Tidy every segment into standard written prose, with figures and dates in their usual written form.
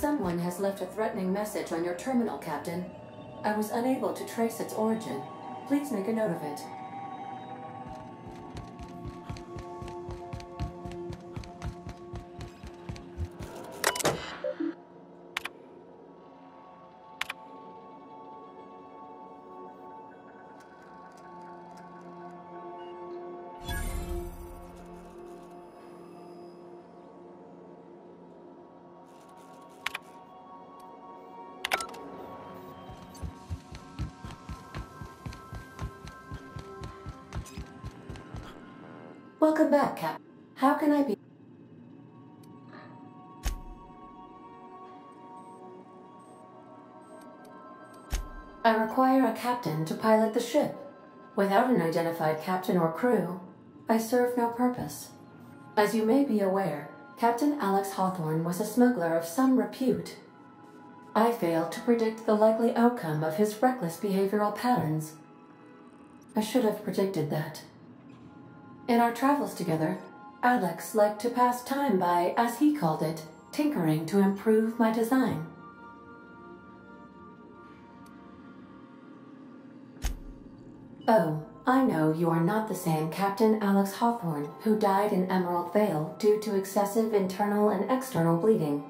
Someone has left a threatening message on your terminal, Captain. I was unable to trace its origin. Please make a note of it. Welcome back, Captain. How can I be? I require a captain to pilot the ship. Without an identified captain or crew, I serve no purpose. As you may be aware, Captain Alex Hawthorne was a smuggler of some repute. I failed to predict the likely outcome of his reckless behavioral patterns. I should have predicted that. In our travels together, Alex liked to pass time by, as he called it, tinkering to improve my design. Oh, I know you are not the same Captain Alex Hawthorne who died in Emerald Vale due to excessive internal and external bleeding.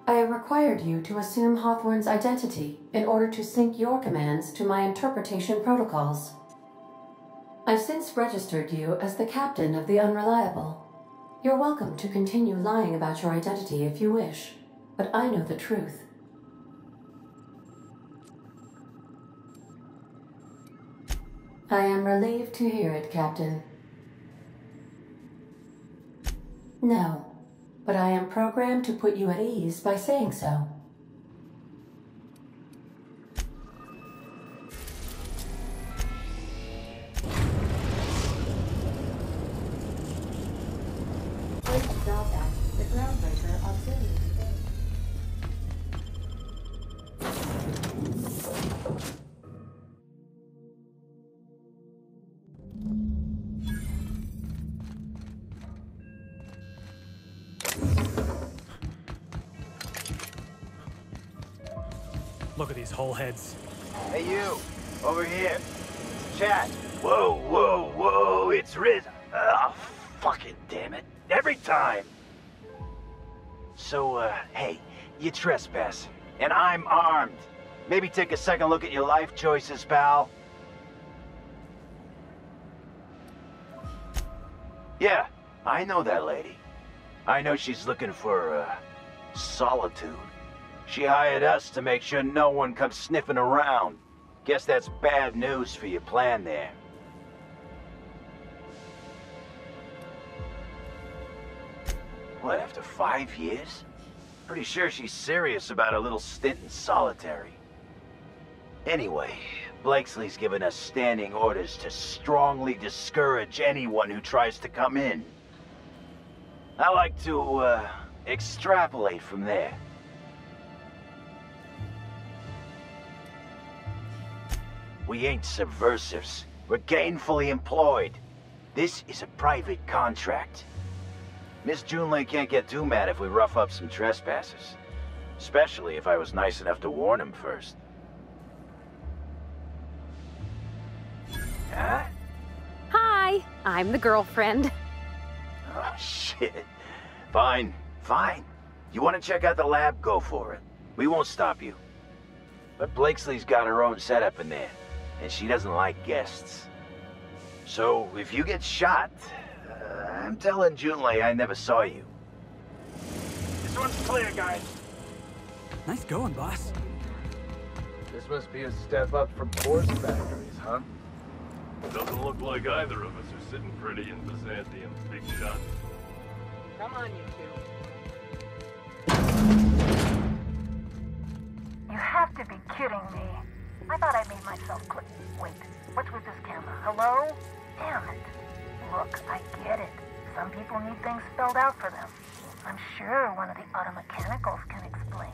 I required you to assume Hawthorne's identity in order to sync your commands to my interpretation protocols. I've since registered you as the captain of the Unreliable. You're welcome to continue lying about your identity if you wish, but I know the truth. I am relieved to hear it, Captain. No, but I am programmed to put you at ease by saying so. Look at these hole heads. Hey you, over here. Chat. Whoa, whoa, whoa, it's Riz. Oh, fucking damn it. Every time. So, hey, you trespass. And I'm armed. Maybe take a second look at your life choices, pal. Yeah, I know that lady. I know she's looking for, solitude. She hired us to make sure no one comes sniffing around. Guess that's bad news for your plan there. What, after 5 years? Pretty sure she's serious about a little stint in solitary. Anyway, Blakesley's given us standing orders to strongly discourage anyone who tries to come in. I like to, extrapolate from there. We ain't subversives. We're gainfully employed. This is a private contract. Miss Junlei can't get too mad if we rough up some trespassers. Especially if I was nice enough to warn him first. Huh? Hi, I'm the girlfriend. Oh, shit. Fine, fine. You want to check out the lab? Go for it. We won't stop you. But Blakesley's got her own setup in there. And she doesn't like guests. So, if you get shot, I'm telling Junlei I never saw you. This one's clear, guys. Nice going, boss. This must be a step up from horse factories, huh? Doesn't look like either of us are sitting pretty in Byzantium's big shot. Come on, you two. You have to be kidding me. I thought I made myself clear. Wait, what's with this camera? Hello? Damn it. Look, I get it. Some people need things spelled out for them. I'm sure one of the automechanicals can explain.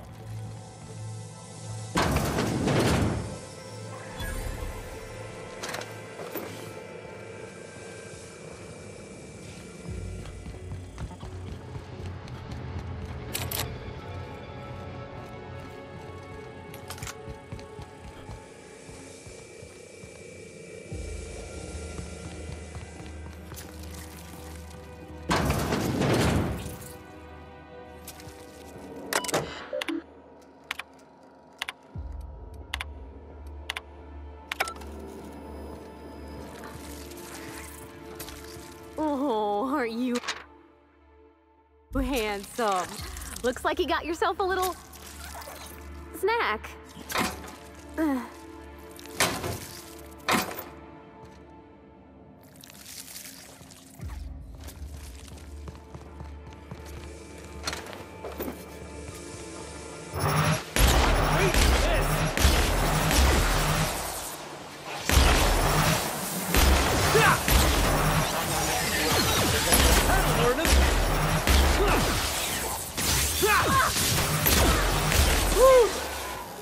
Aren't you handsome? Looks like you got yourself a little snack.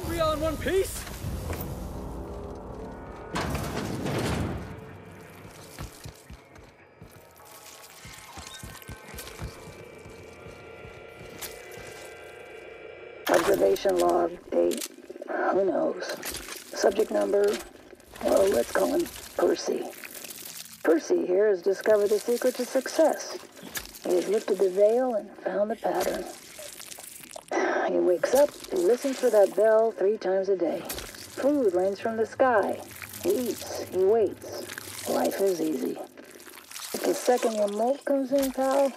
We all in one piece? Observation log, date, who knows. Subject number, well, let's call him Percy. Percy here has discovered the secret to success. He has lifted the veil and found the pattern. He wakes up, he listens for that bell 3 times a day. Food rains from the sky. He eats, he waits. Life is easy. But the second your molt comes in, pal,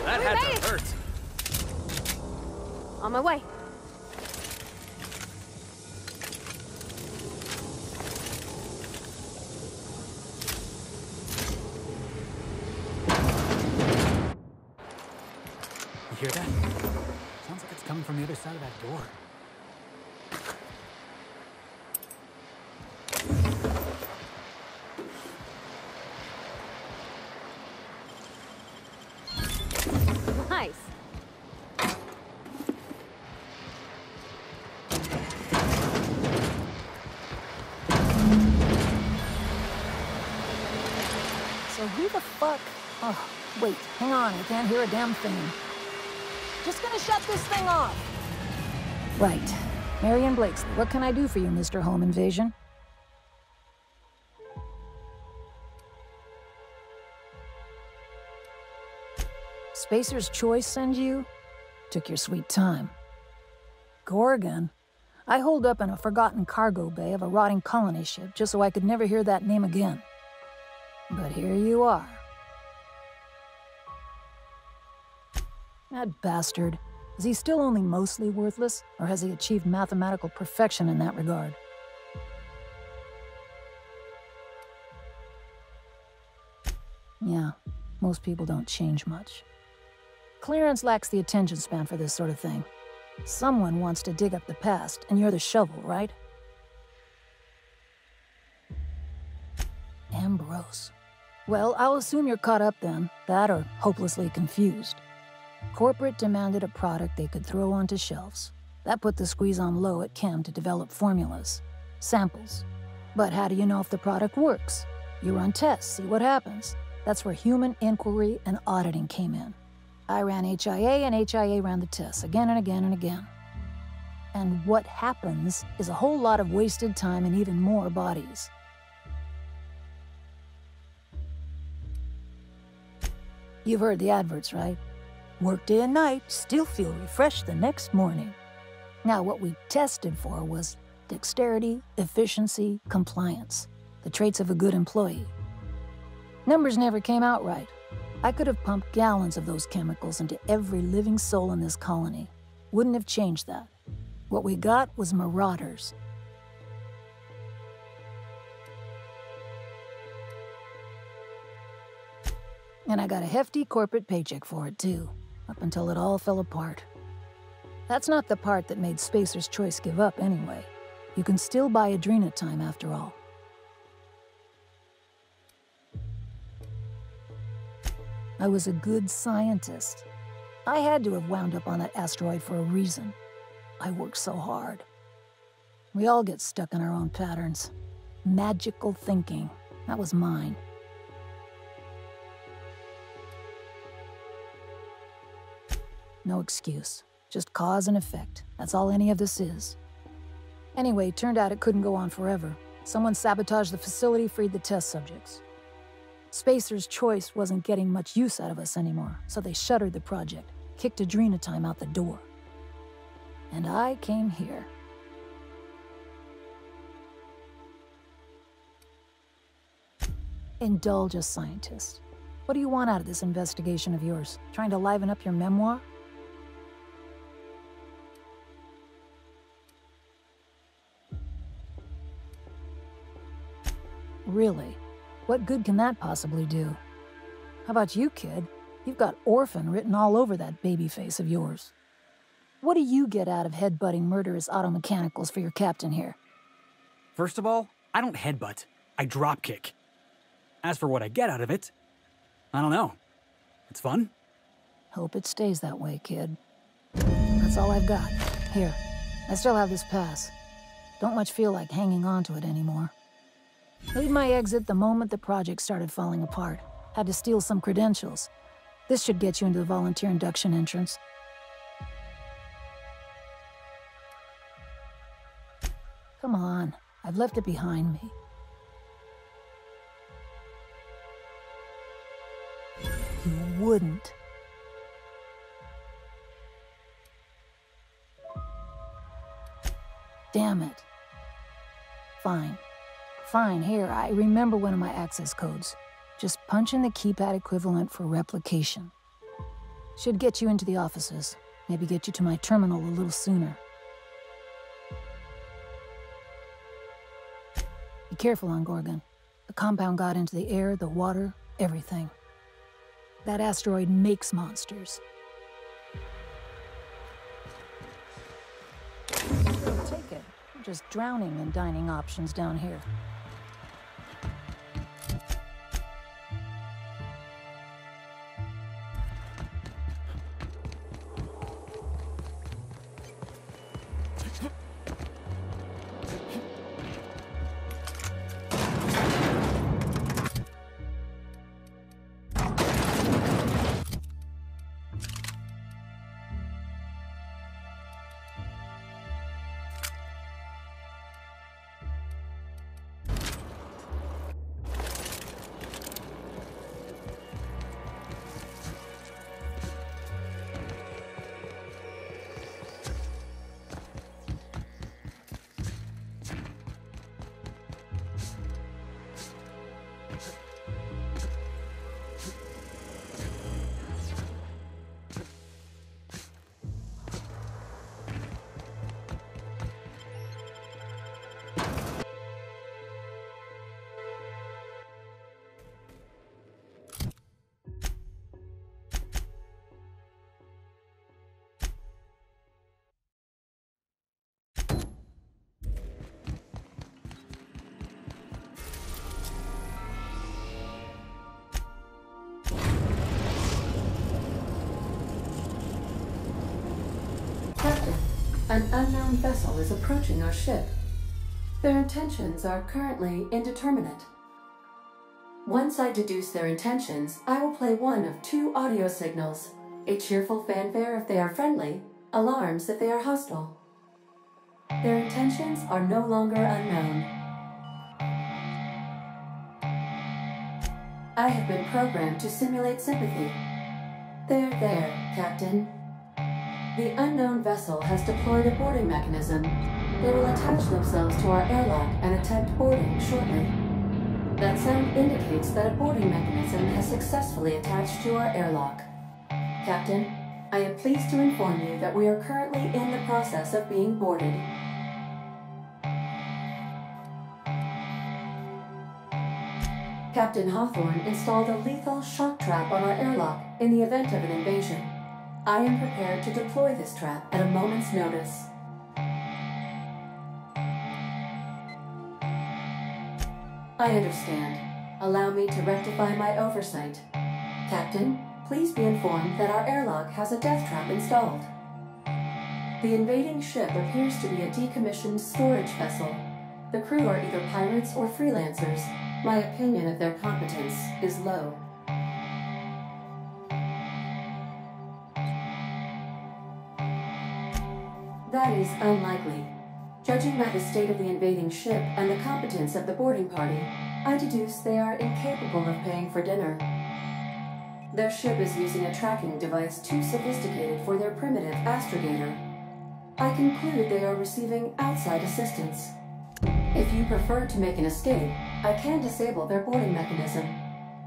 That had to hurt. On my way. You hear that? Sounds like it's coming from the other side of that door. Nice. so who the fuck? Oh, wait, hang on, I can't hear a damn thing. Just gonna shut this thing off. Right. Marion Blakesley, what can I do for you, Mr. Home Invasion? Spacer's Choice send you? Took your sweet time. Gorgon? I holed up in a forgotten cargo bay of a rotting colony ship just so I could never hear that name again. But here you are. That bastard. Is he still only mostly worthless, or has he achieved mathematical perfection in that regard? Yeah, most people don't change much. Clearance lacks the attention span for this sort of thing. Someone wants to dig up the past, and you're the shovel, right? Ambrose. Well, I'll assume you're caught up then, that or hopelessly confused. Corporate demanded a product they could throw onto shelves. That put the squeeze on low at Chem to develop formulas, samples. But how do you know if the product works? You run tests, see what happens. That's where human inquiry and auditing came in. I ran HIA, and HIA ran the tests again and again and again. And what happens is a whole lot of wasted time and even more bodies. You've heard the adverts, right? Work day and night, still feel refreshed the next morning. Now, what we tested for was dexterity, efficiency, compliance, the traits of a good employee. Numbers never came out right. I could have pumped gallons of those chemicals into every living soul in this colony. Wouldn't have changed that. What we got was marauders. And I got a hefty corporate paycheck for it, too, up until it all fell apart. That's not the part that made Spacer's Choice give up, anyway. You can still buy Adrena time, after all. I was a good scientist. I had to have wound up on that asteroid for a reason. I worked so hard. We all get stuck in our own patterns. Magical thinking. That was mine. No excuse. Just cause and effect. That's all any of this is. Anyway, turned out it couldn't go on forever. Someone sabotaged the facility, freed the test subjects. Spacer's Choice wasn't getting much use out of us anymore, so they shuttered the project, kicked Adrena time out the door. And I came here. Indulge a scientist. What do you want out of this investigation of yours? Trying to liven up your memoir? Really? What good can that possibly do? How about you, kid? You've got orphan written all over that baby face of yours. What do you get out of headbutting murderous automechanicals for your captain here? First of all, I don't headbutt. I dropkick. As for what I get out of it, I don't know. It's fun. Hope it stays that way, kid. That's all I've got. Here, I still have this pass. Don't much feel like hanging on to it anymore. Made my exit the moment the project started falling apart. Had to steal some credentials. This should get you into the volunteer induction entrance. Come on, I've left it behind me. You wouldn't. Damn it. Fine. Fine, here, I remember one of my access codes. Just punch in the keypad equivalent for replication. Should get you into the offices. Maybe get you to my terminal a little sooner. Be careful on Gorgon. The compound got into the air, the water, everything. That asteroid makes monsters. Take it. We're just drowning in dining options down here. An unknown vessel is approaching our ship. Their intentions are currently indeterminate. Once I deduce their intentions, I will play one of two audio signals. A cheerful fanfare if they are friendly, alarms if they are hostile. Their intentions are no longer unknown. I have been programmed to simulate sympathy. There, Captain. The unknown vessel has deployed a boarding mechanism. They will attach themselves to our airlock and attempt boarding shortly. That sound indicates that a boarding mechanism has successfully attached to our airlock. Captain, I am pleased to inform you that we are currently in the process of being boarded. Captain Hawthorne installed a lethal shock trap on our airlock in the event of an invasion. I am prepared to deploy this trap at a moment's notice. I understand. Allow me to rectify my oversight. Captain, please be informed that our airlock has a death trap installed. The invading ship appears to be a decommissioned storage vessel. The crew are either pirates or freelancers. My opinion of their competence is low. That is unlikely. Judging by the state of the invading ship and the competence of the boarding party, I deduce they are incapable of paying for dinner. Their ship is using a tracking device too sophisticated for their primitive astrogator. I conclude they are receiving outside assistance. If you prefer to make an escape, I can disable their boarding mechanism.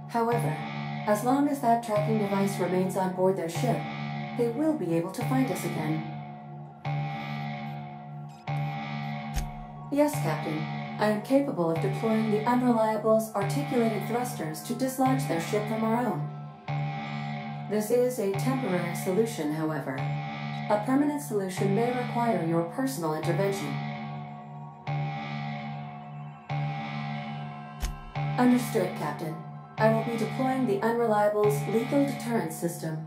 However, as long as that tracking device remains on board their ship, they will be able to find us again. Yes, Captain. I am capable of deploying the Unreliable's articulated thrusters to dislodge their ship from our own. This is a temporary solution, however. A permanent solution may require your personal intervention. Understood, Captain. I will be deploying the Unreliable's lethal deterrence system.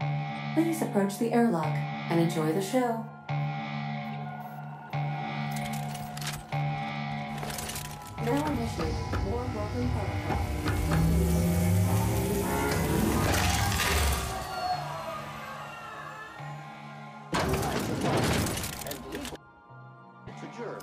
Please approach the airlock and enjoy the show. Now initiate more welcome protocol. And legal to German.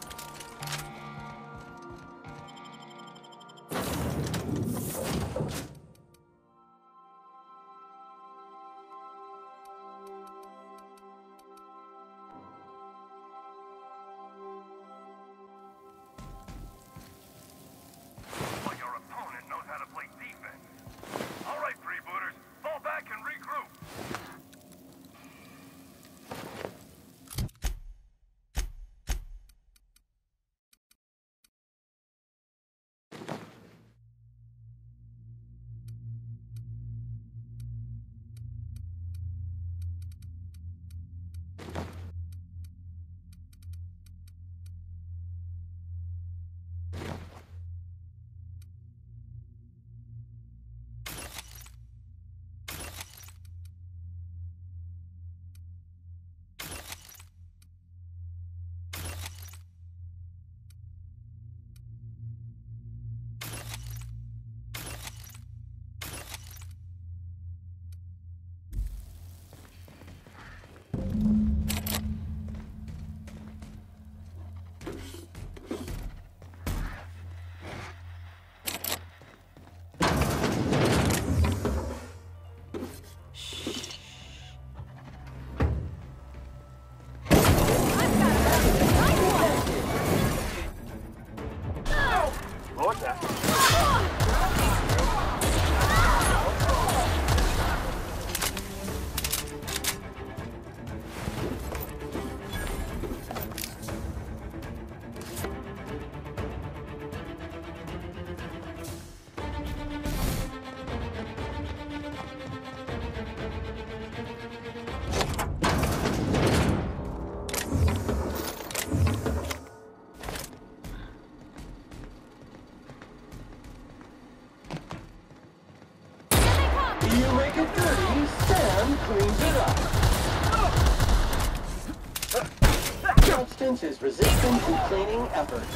Substance is resistant to cleaning efforts.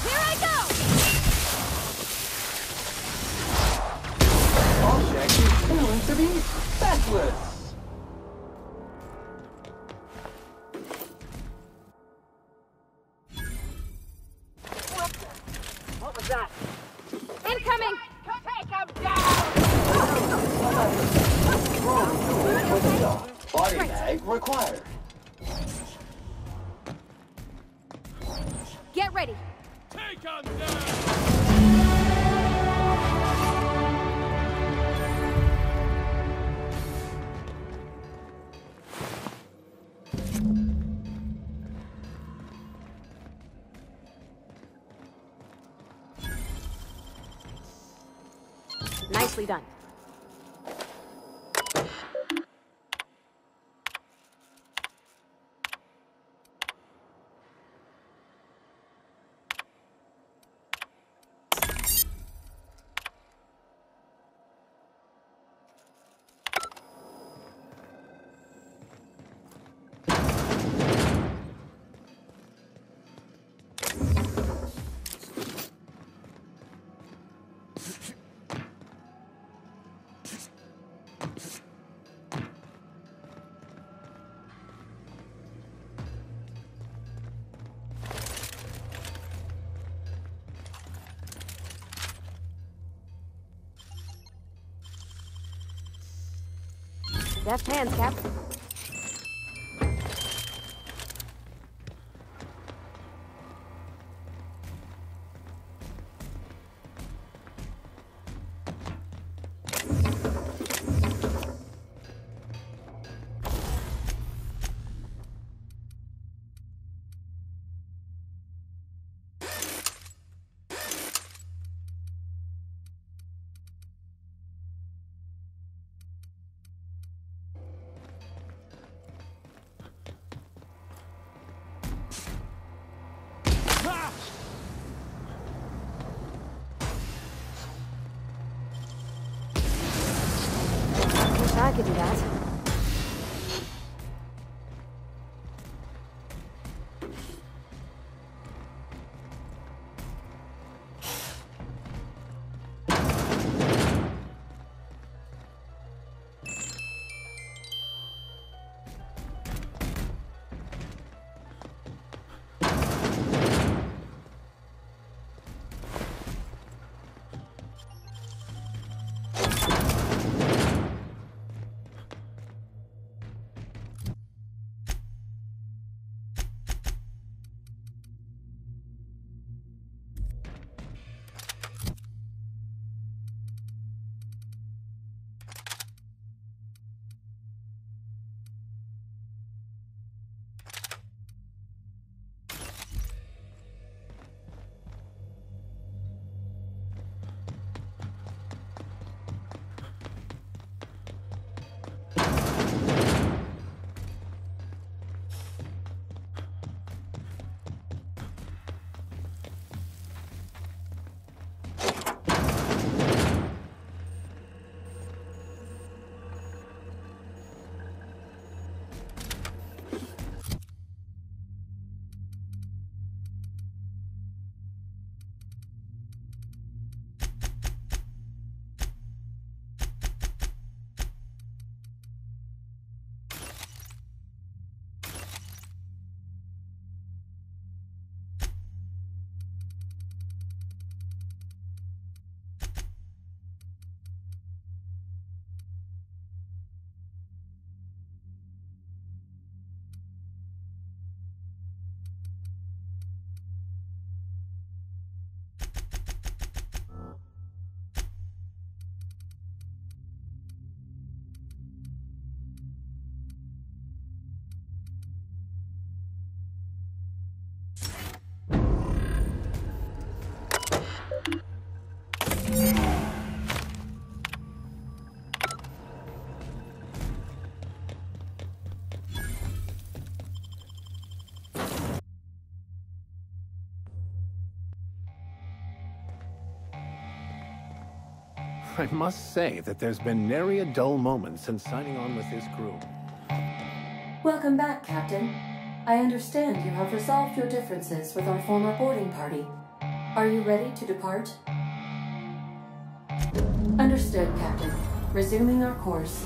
Here I go! Object is soon to be feckless. Flag required. Get ready. Take 'em down! Nicely done. Deft hands, Cap. Wish I could do that. I must say that there's been nary a dull moment since signing on with his crew. Welcome back, Captain. I understand you have resolved your differences with our former boarding party. Are you ready to depart? Understood, Captain. Resuming our course.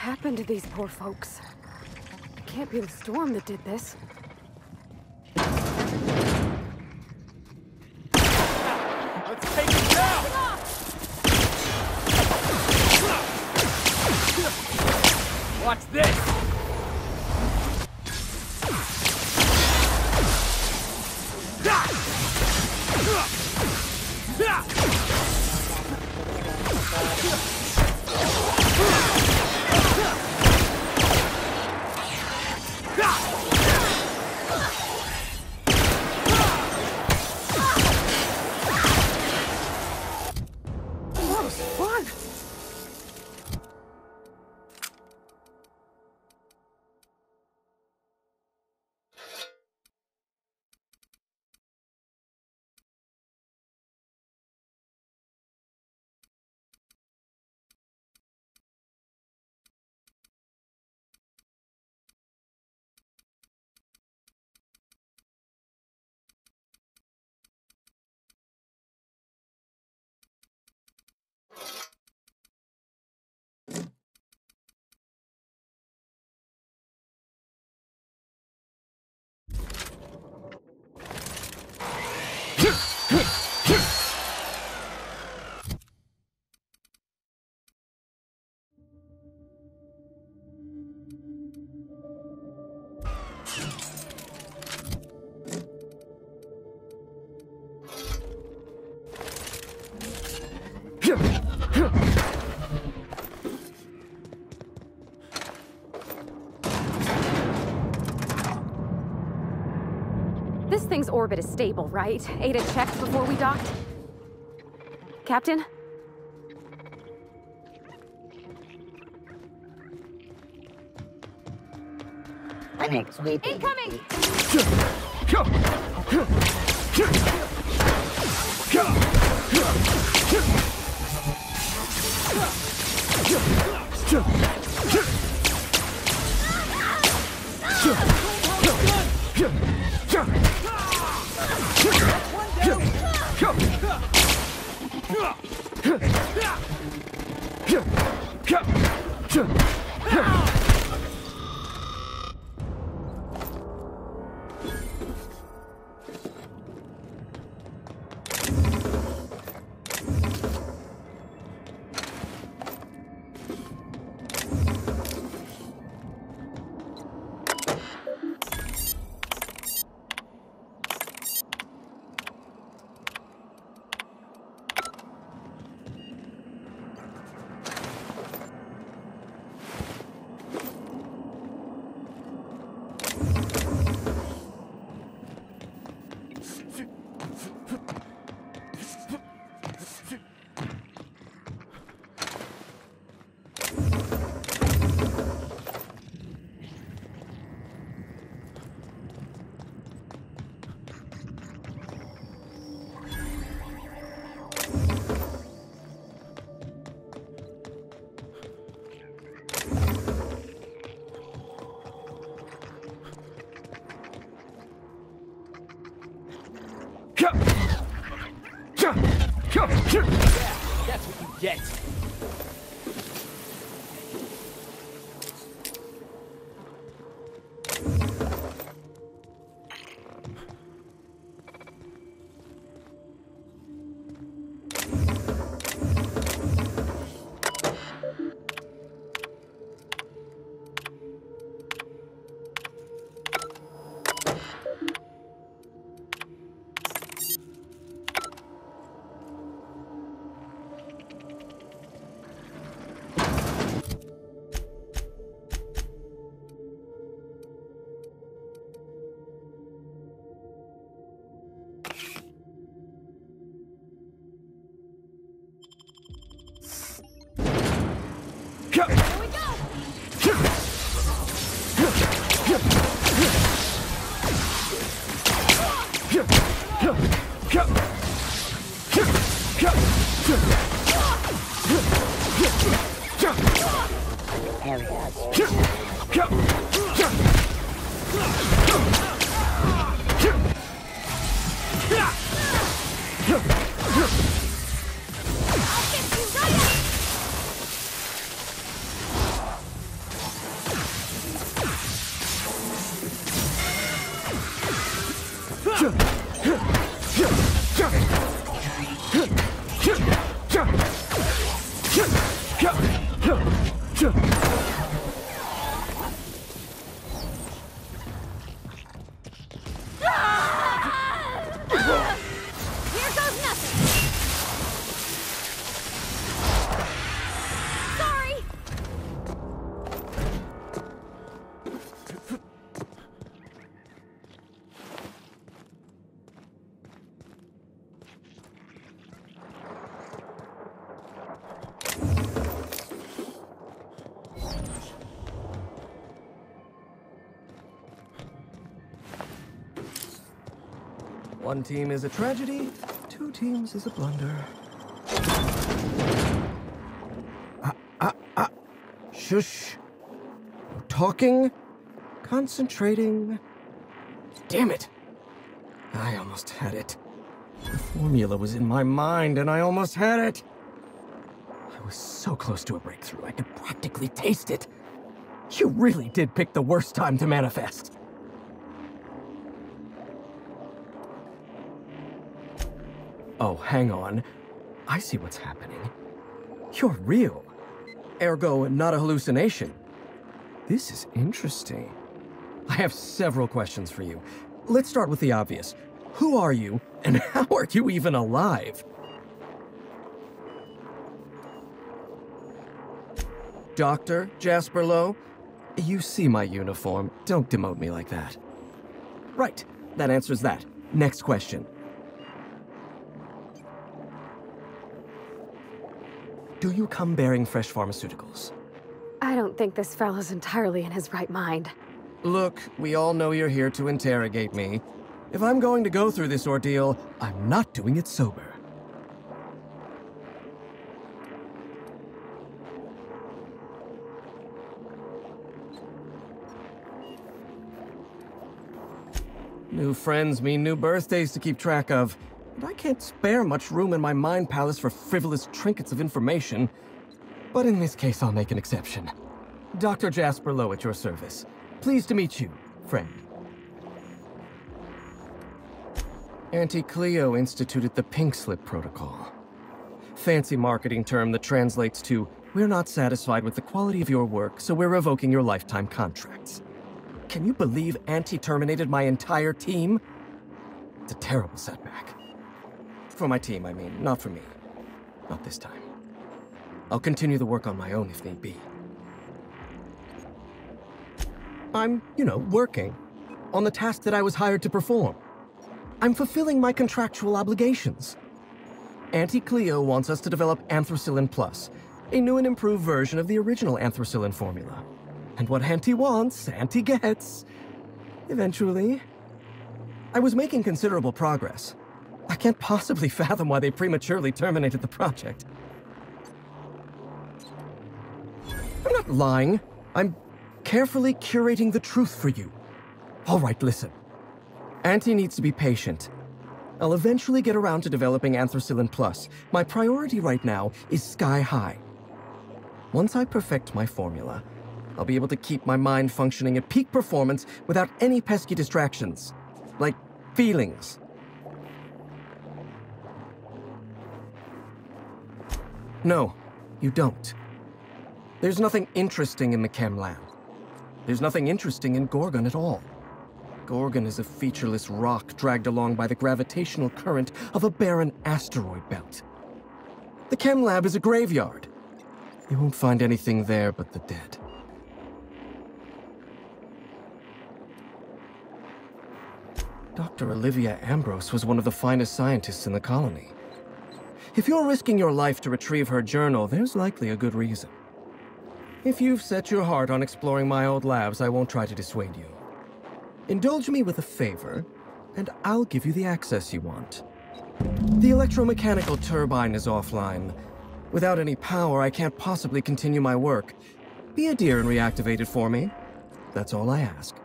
happened to these poor folks? It can't be the storm that did this. Let's take it down! Watch this! That was fun! This thing's orbit is stable, right? Ada checked before we docked? Captain? Incoming! That's what you get. Here goes nothing! Sorry! One team is a tragedy, 2 teams is a blunder. Shush. No talking. Concentrating. Damn it! I almost had it. The formula was in my mind, and I almost had it. I was so close to a breakthrough, I could practically taste it. You really did pick the worst time to manifest. Oh, hang on. I see what's happening. You're real. Ergo, not a hallucination. This is interesting. I have several questions for you. Let's start with the obvious. Who are you, and how are you even alive? Dr. Jasper Lowe? You see my uniform. Don't demote me like that. Right. That answers that. Next question. Do you come bearing fresh pharmaceuticals? I don't think this fellow's entirely in his right mind. Look, we all know you're here to interrogate me. If I'm going to go through this ordeal, I'm not doing it sober. New friends mean new birthdays to keep track of. And I can't spare much room in my mind palace for frivolous trinkets of information. But in this case, I'll make an exception. Dr. Jasper Lowe at your service. Pleased to meet you, friend. Auntie Cleo instituted the Pink Slip Protocol. Fancy marketing term that translates to, we're not satisfied with the quality of your work, so we're revoking your lifetime contracts. Can you believe Auntie terminated my entire team? It's a terrible setback. For my team, I mean, not for me. Not this time. I'll continue the work on my own if need be. I'm, working on the task that I was hired to perform. I'm fulfilling my contractual obligations. Auntie Cleo wants us to develop Anthracillin Plus, a new and improved version of the original Anthracillin formula. And what Auntie wants, Auntie gets. Eventually. I was making considerable progress. I can't possibly fathom why they prematurely terminated the project. I'm not lying. I'm carefully curating the truth for you. All right, listen. Auntie needs to be patient. I'll eventually get around to developing Anthracillin Plus. My priority right now is sky high. Once I perfect my formula, I'll be able to keep my mind functioning at peak performance without any pesky distractions. Like feelings. No, you don't. There's nothing interesting in the chem lab. There's nothing interesting in Gorgon at all. Gorgon is a featureless rock dragged along by the gravitational current of a barren asteroid belt. The chem lab is a graveyard. You won't find anything there but the dead. Dr. Olivia Ambrose was one of the finest scientists in the colony. If you're risking your life to retrieve her journal, there's likely a good reason. If you've set your heart on exploring my old labs, I won't try to dissuade you. Indulge me with a favor, and I'll give you the access you want. The electromechanical turbine is offline. Without any power, I can't possibly continue my work. Be a dear and reactivate it for me. That's all I ask.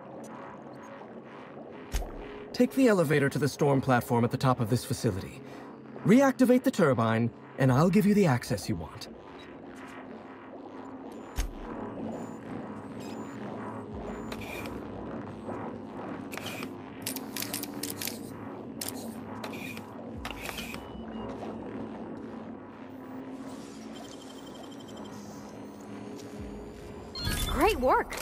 Take the elevator to the storm platform at the top of this facility. Reactivate the turbine, and I'll give you the access you want. Great work.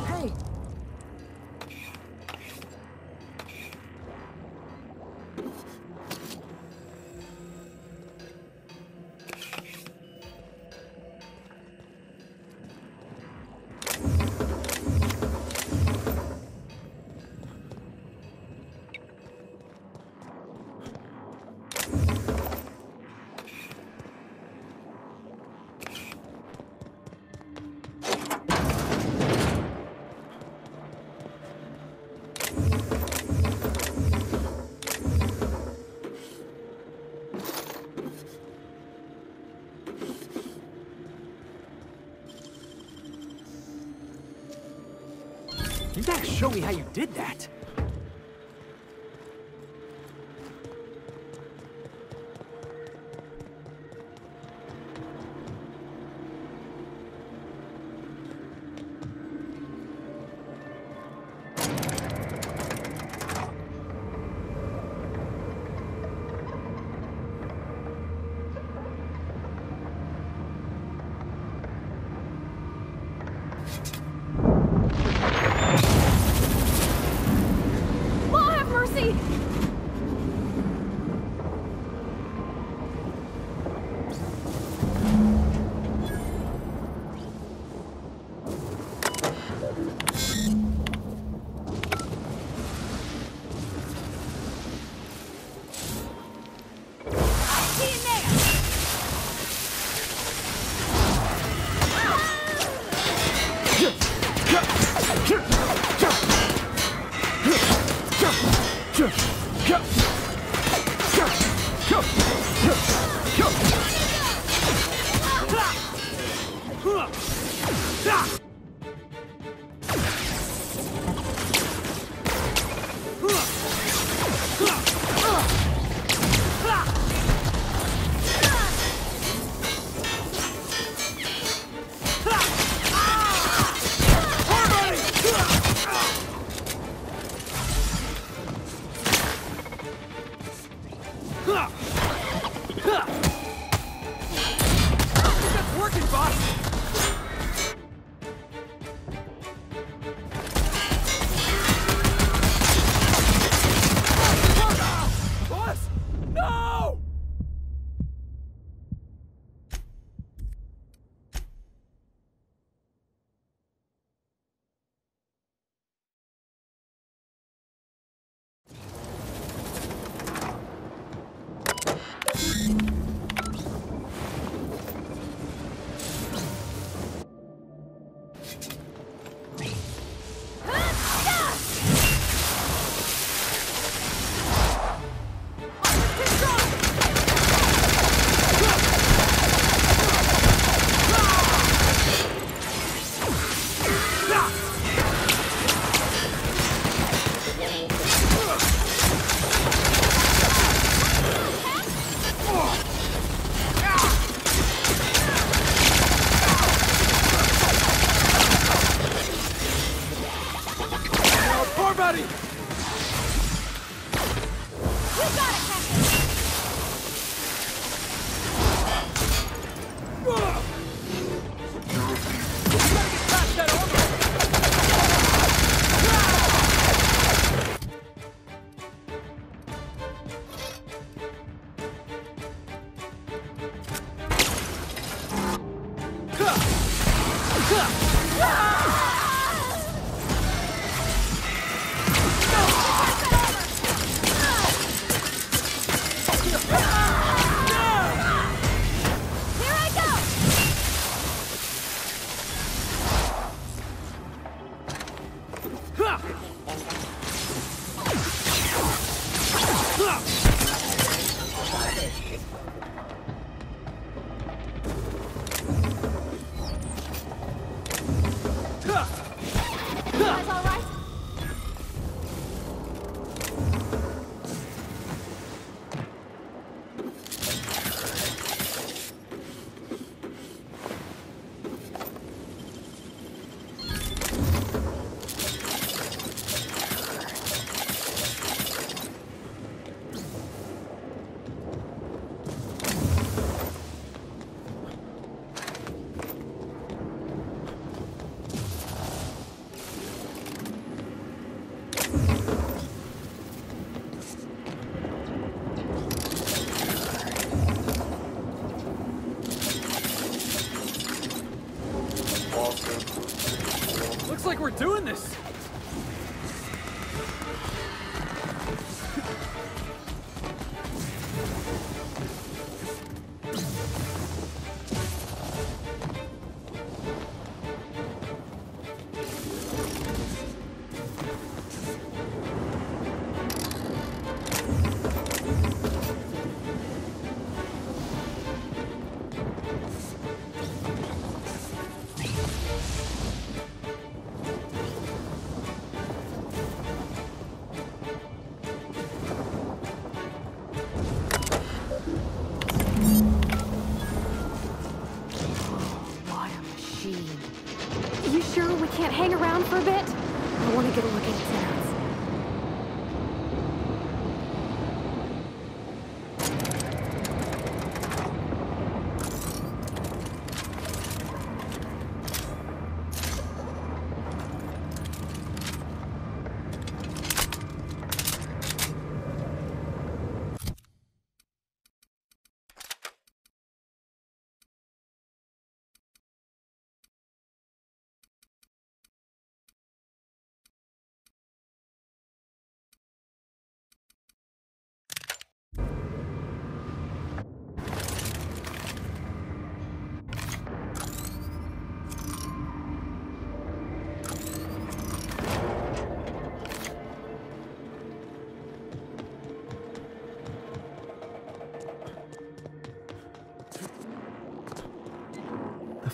Hey! You gotta show me how you did that.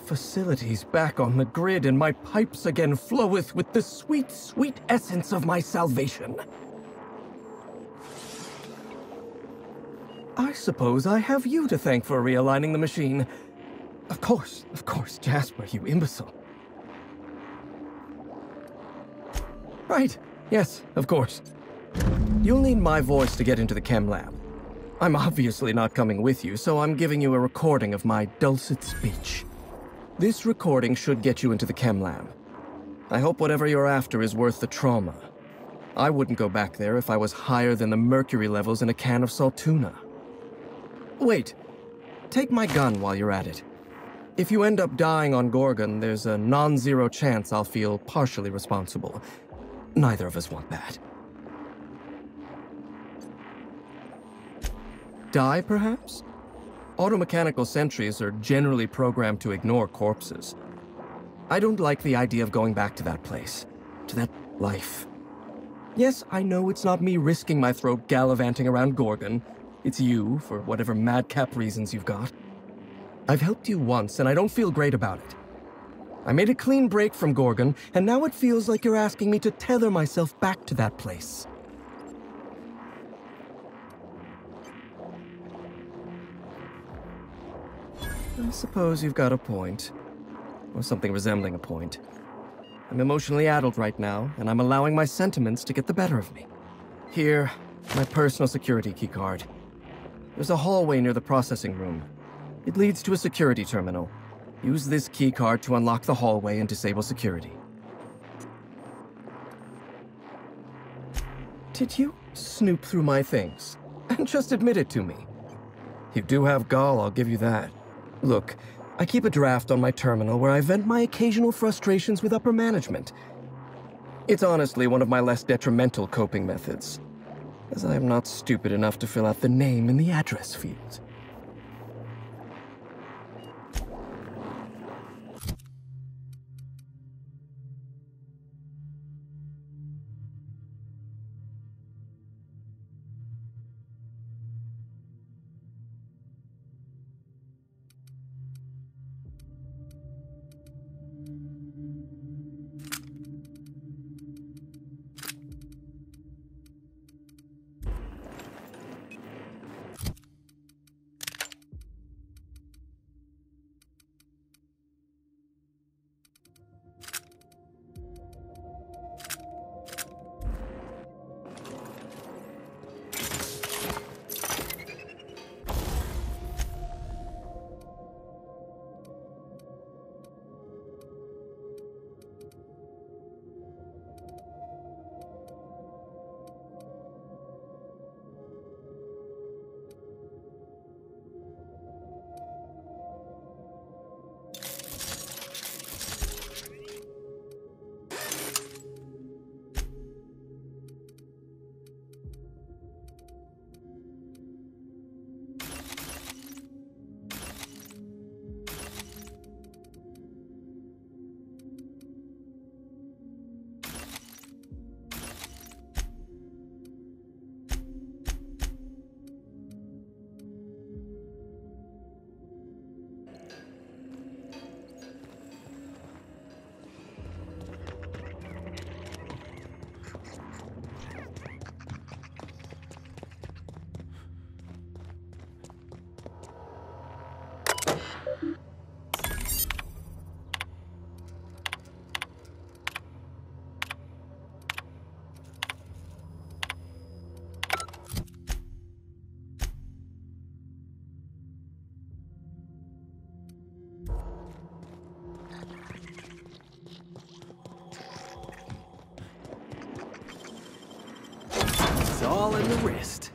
facilities back on the grid, and my pipes again floweth with the sweet, sweet essence of my salvation. I suppose I have you to thank for realigning the machine. Of course, Jasper, you imbecile. Right, yes, of course. You'll need my voice to get into the chem lab. I'm obviously not coming with you, so I'm giving you a recording of my dulcet speech. This recording should get you into the chem lab. I hope whatever you're after is worth the trauma. I wouldn't go back there if I was higher than the mercury levels in a can of salt tuna. Wait, take my gun while you're at it. If you end up dying on Gorgon, there's a non-zero chance I'll feel partially responsible. Neither of us want that. Die, perhaps? Automechanical sentries are generally programmed to ignore corpses. I don't like the idea of going back to that place, to that life. Yes, I know it's not me risking my throat gallivanting around Gorgon. It's you, for whatever madcap reasons you've got. I've helped you once, and I don't feel great about it. I made a clean break from Gorgon, and now it feels like you're asking me to tether myself back to that place. I suppose you've got a point. Or something resembling a point. I'm emotionally addled right now, and I'm allowing my sentiments to get the better of me. Here, my personal security keycard. There's a hallway near the processing room. It leads to a security terminal. Use this keycard to unlock the hallway and disable security. Did you snoop through my things? And just admit it to me. You do have gall, I'll give you that. Look, I keep a draft on my terminal where I vent my occasional frustrations with upper management. It's honestly one of my less detrimental coping methods, as I am not stupid enough to fill out the name in the address field. All in the wrist.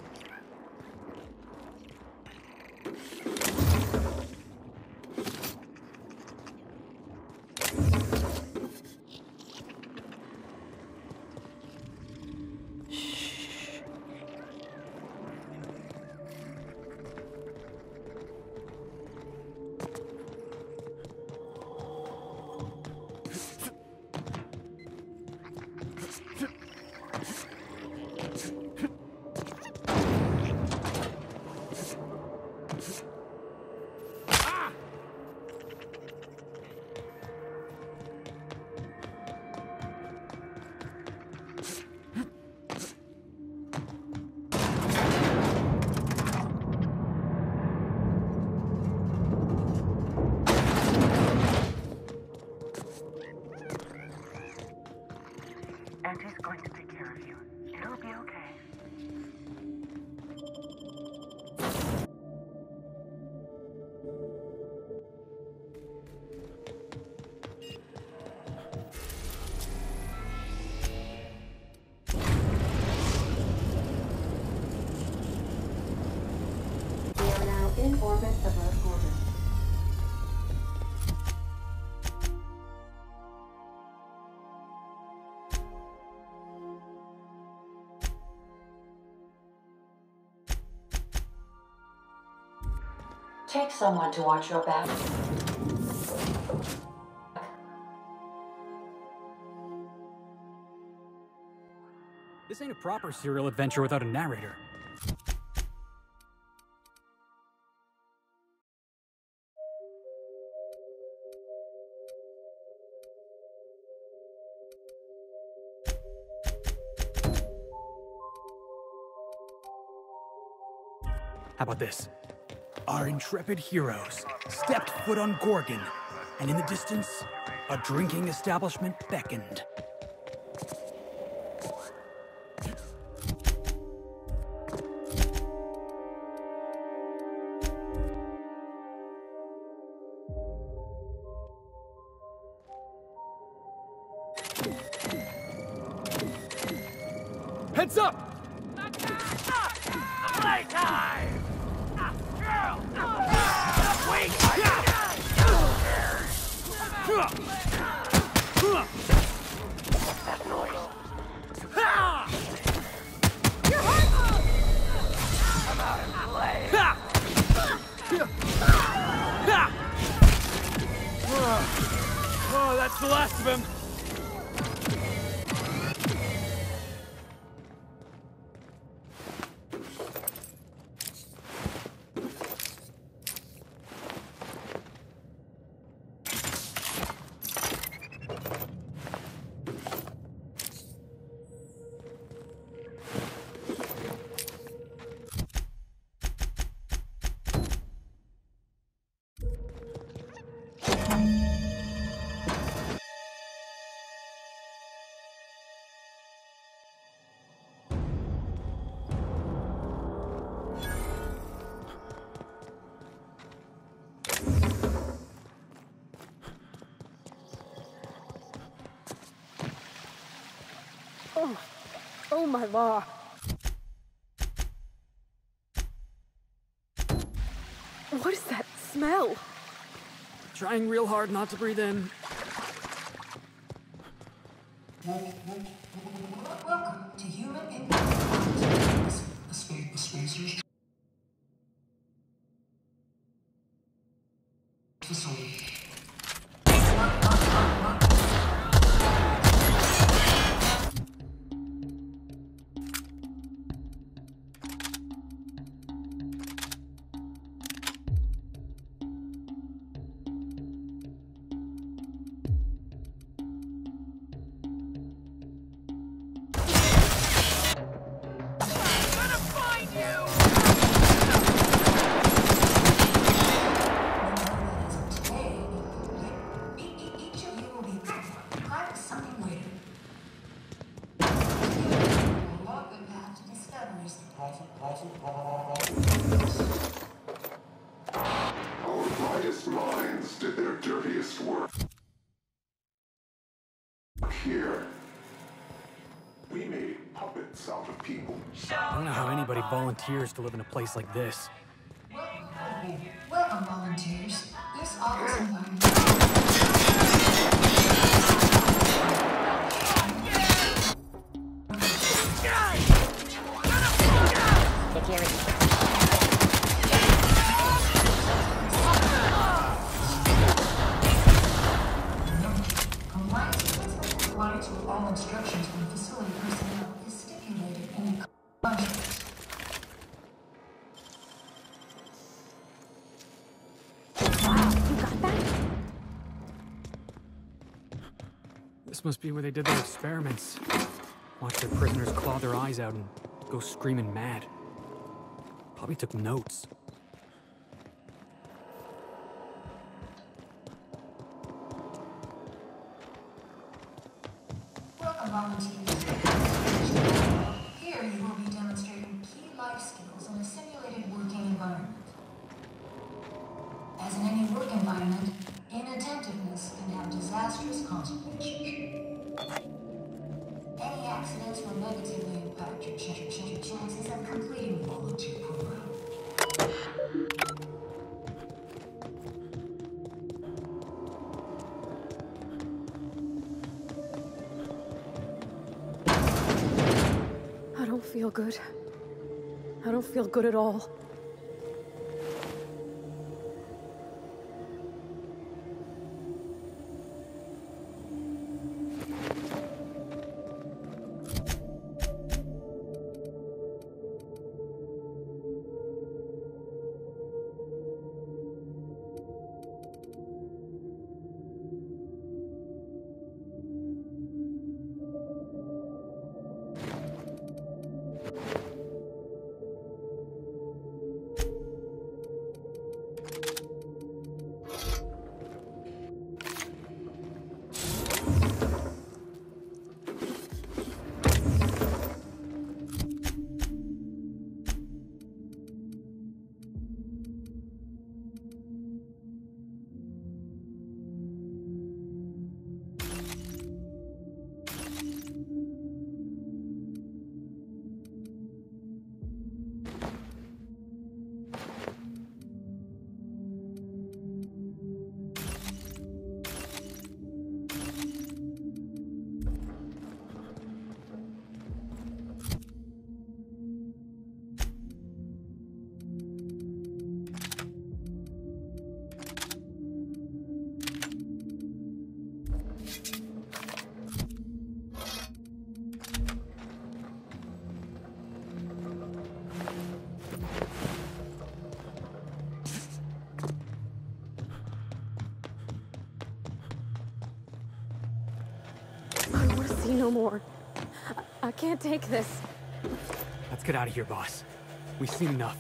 Okay. We are now in orbit above Gordon. Take someone to watch your back. This ain't a proper serial adventure without a narrator. How about this? Our intrepid heroes stepped foot on Gorgon, and in the distance, a drinking establishment beckoned. Heads up! Playtime! That noise. Come out and play. Oh, that's the last of him. Oh my law. What is that smell? Trying real hard not to breathe in. Welcome to Human Intelligence. The spacers. Facility. Our brightest minds did their dirtiest work here. We made puppets out of people. I don't know how anybody volunteers to live in a place like this. Welcome, volunteers. This office environment. Compliance with all instructions from facility personnel is stipulated in the contract. This must be where they did their experiments. Watch their prisoners claw their eyes out and go screaming mad. Probably took notes. Welcome, volunteers. Here you don't feel good. I don't feel good at all. No more. I can't take this. Let's get out of here, boss. We've seen enough.